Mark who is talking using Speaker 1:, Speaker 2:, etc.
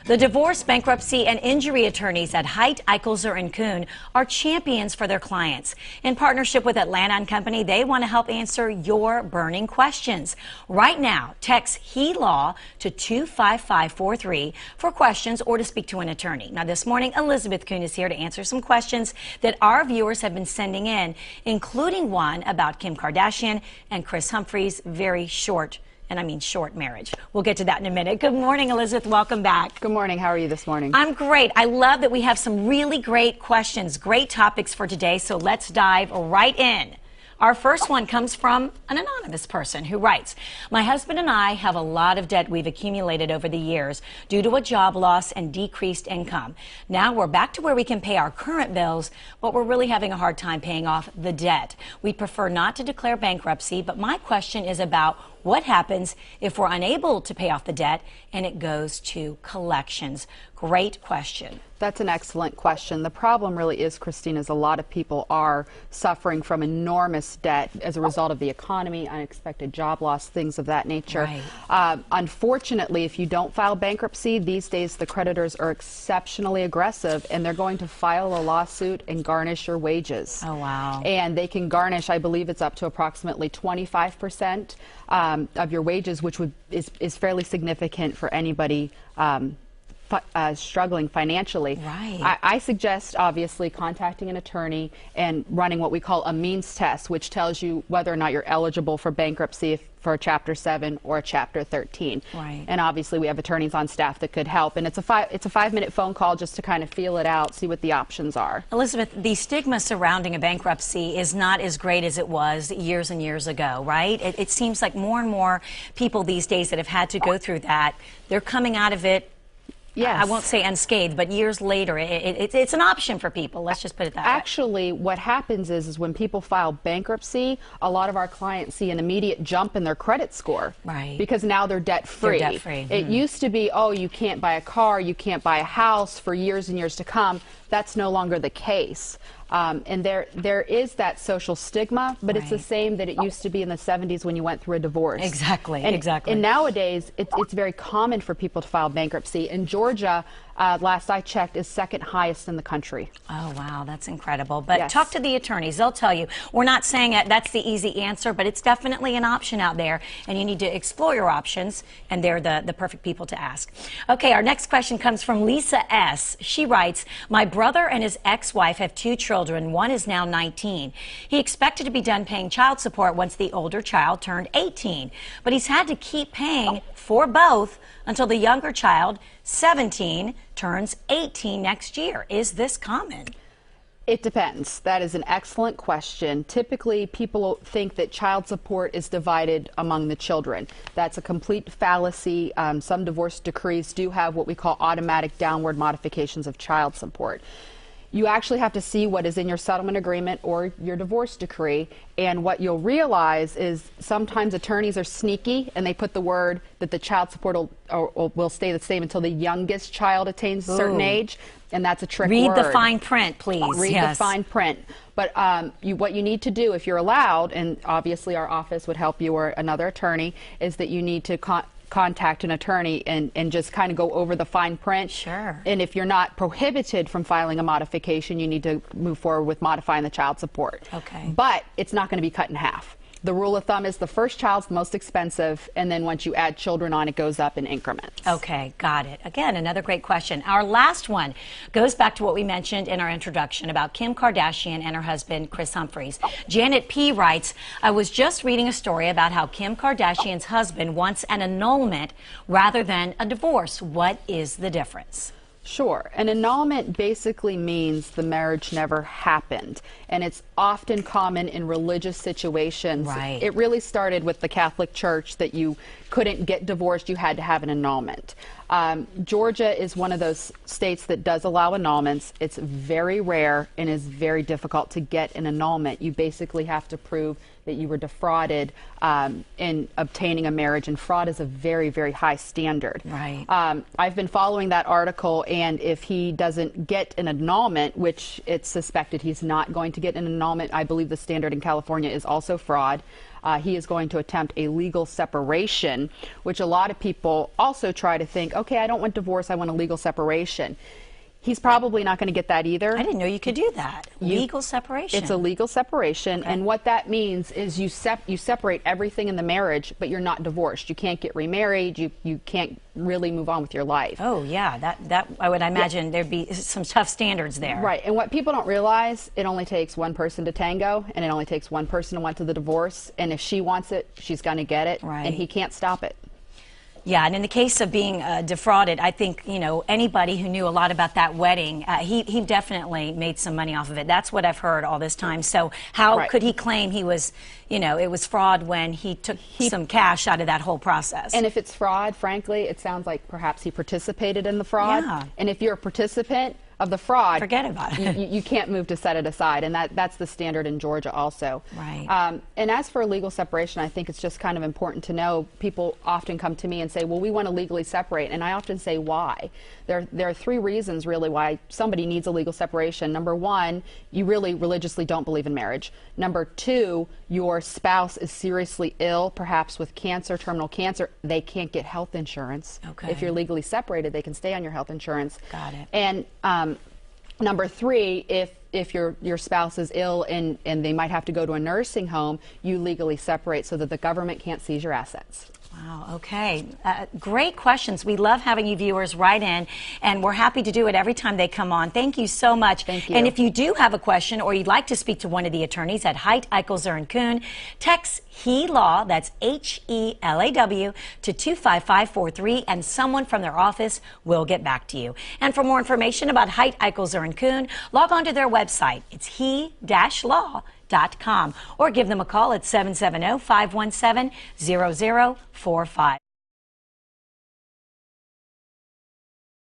Speaker 1: The divorce, bankruptcy, and injury attorneys at Haidt, Eichelser and Kuhn are champions for their clients. In partnership with Atlanta and Company, they want to help answer your burning questions. Right now, text HELAW to 25543 for questions or to speak to an attorney. Now, this morning, Elizabeth Kuhn is here to answer some questions that our viewers have been sending in, including one about Kim Kardashian and Kris Humphrey's very short marriage. We'll get to that in a minute. Good morning, Elizabeth. Welcome back.
Speaker 2: Good morning. How are you this morning?
Speaker 1: I'm great. I love that we have some really great questions, great topics for today, so let's dive right in. Our first one comes from an anonymous person who writes, "My husband and I have a lot of debt we've accumulated over the years due to a job loss and decreased income. Now we're back to where we can pay our current bills, but we're really having a hard time paying off the debt. We'd prefer not to declare bankruptcy, but my question is about what happens if we're unable to pay off the debt and it goes to collections?" Great question.
Speaker 2: That's an excellent question. The problem really is, Christine, is a lot of people are suffering from enormous debt as a result of the economy, unexpected job loss, things of that nature.
Speaker 1: Right.
Speaker 2: Unfortunately, if you don't file bankruptcy, these days the creditors are exceptionally aggressive and they're going to file a lawsuit and garnish your wages.
Speaker 1: Oh, wow.
Speaker 2: And they can garnish, I believe it's up to approximately 25% of your wages, which is fairly significant for anybody struggling financially.
Speaker 1: Right.
Speaker 2: I suggest obviously contacting an attorney and running what we call a means test, which tells you whether or not you're eligible for bankruptcy for a Chapter 7 or a Chapter 13.
Speaker 1: Right.
Speaker 2: And obviously we have attorneys on staff that could help. And it's a 5-minute phone call just to kind of feel it out, see what the options are.
Speaker 1: Elizabeth, the stigma surrounding a bankruptcy is not as great as it was years and years ago, right? It seems like more and more people these days that have had to go through that, they're coming out of it.
Speaker 2: Yes.
Speaker 1: I won't say unscathed, but years later, it's an option for people. Let's just put it that way.
Speaker 2: Actually, what happens is when people file bankruptcy, a lot of our clients see an immediate jump in their credit score.
Speaker 1: Right.
Speaker 2: Because now they're debt-free.
Speaker 1: They're debt-free.
Speaker 2: It used to be, oh, you can't buy a car, you can't buy a house for years and years to come. That's no longer the case. And there is that social stigma, but it's the same that it used to be in the 70s when you went through a divorce.
Speaker 1: Exactly,
Speaker 2: exactly. And nowadays, it's very common for people to file bankruptcy. In Georgia, last I checked, is second highest in the country.
Speaker 1: Oh, wow, that's incredible. But
Speaker 2: Yes.
Speaker 1: talk to the attorneys. They'll tell you. We're not saying that's the easy answer, but it's definitely an option out there, and you need to explore your options, and they're the perfect people to ask. Okay, our next question comes from Lisa S. She writes, "My brother and his ex-wife have 2 children. One is now 19. He expected to be done paying child support once the older child turned 18, but he's had to keep paying for both until the younger child, 17, turns 18 next year. Is this common?"
Speaker 2: It depends. That is an excellent question. Typically, people think that child support is divided among the children. That's a complete fallacy. Some divorce decrees do have what we call automatic downward modifications of child support. You actually have to see what is in your settlement agreement or your divorce decree, and what you'll realize is sometimes attorneys are sneaky and they put the word that the child support will stay the same until the youngest child attains a certain age, and that's a trick word.
Speaker 1: Read the fine print, please.
Speaker 2: Read the fine print. But what you need to do, if you're allowed, and obviously our office would help you or another attorney, is that you need to contact an attorney and just kind of go over the fine print.
Speaker 1: Sure.
Speaker 2: And if you're not prohibited from filing a modification, you need to move forward with modifying the child support.
Speaker 1: Okay.
Speaker 2: But it's not going to be cut in half. The rule of thumb is the first child's the most expensive, and then once you add children on, it goes up in increments.
Speaker 1: Okay, got it. Again, another great question. Our last one goes back to what we mentioned in our introduction about Kim Kardashian and her husband, Kris Humphreys. Janet P. writes, "I was just reading a story about how Kim Kardashian's husband wants an annulment rather than a divorce. What is the difference?"
Speaker 2: Sure. An annulment basically means the marriage never happened, and it's often common in religious situations.
Speaker 1: Right.
Speaker 2: It really started with the Catholic Church that you couldn't get divorced, you had to have an annulment. Georgia is one of those states that does allow annulments. It's very rare and is very difficult to get an annulment. You basically have to prove that you were defrauded in obtaining a marriage, and fraud is a very, very high standard.
Speaker 1: Right.
Speaker 2: I've been following that article, and if he doesn't get an annulment, which it's suspected he's not going to get an annulment, I believe the standard in California is also fraud. he is going to attempt a legal separation, which a lot of people also try to think, okay, I don't want divorce, I want a legal separation. He's probably not going to get that either.
Speaker 1: I didn't know you could do that. Legal separation.
Speaker 2: It's a legal separation,
Speaker 1: okay.
Speaker 2: And what that means is you separate everything in the marriage, but you're not divorced. You can't get remarried. You can't really move on with your life.
Speaker 1: Oh yeah, that I would imagine there'd be some tough standards there.
Speaker 2: Right, and what people don't realize, it only takes one person to tango, and it only takes one person to want to the divorce. And if she wants it, she's going to get it,
Speaker 1: right.
Speaker 2: And he can't stop it.
Speaker 1: Yeah, and in the case of being defrauded, I think, you know, anybody who knew a lot about that wedding, he definitely made some money off of it. That's what I've heard all this time. So how
Speaker 2: right.
Speaker 1: could he claim he was, you know, it was fraud when he took some cash out of that whole process?
Speaker 2: And if it's fraud, frankly, it sounds like perhaps he participated in the fraud.
Speaker 1: Yeah.
Speaker 2: And if you're a participant of the fraud,
Speaker 1: forget about it.
Speaker 2: You can't move to set it aside, and that's the standard in Georgia also.
Speaker 1: Right.
Speaker 2: And as for legal separation, I think it's just kind of important to know. People often come to me and say, well, we want to legally separate, and I often say, why? There are three reasons really why somebody needs a legal separation. Number one, you really religiously don't believe in marriage. Number two, your spouse is seriously ill, perhaps with cancer, terminal cancer. They can't get health insurance.
Speaker 1: Okay.
Speaker 2: If you're legally separated, they can stay on your health insurance.
Speaker 1: Got it.
Speaker 2: And number three, if your spouse is ill and they might have to go to a nursing home, you legally separate so that the government can't seize your assets.
Speaker 1: Wow, okay. Great questions. We love having you viewers write in, and we're happy to do it every time they come on. Thank you so much.
Speaker 2: Thank you.
Speaker 1: And if you do have a question or you'd like to speak to one of the attorneys at Haidt, Eichelser and Kuhn, text HELAW, that's HELAW, to 25543, and someone from their office will get back to you. And for more information about Haidt, Eichelser and Kuhn, log on to their website. It's he-law.com, or give them a call at 770-517-0045.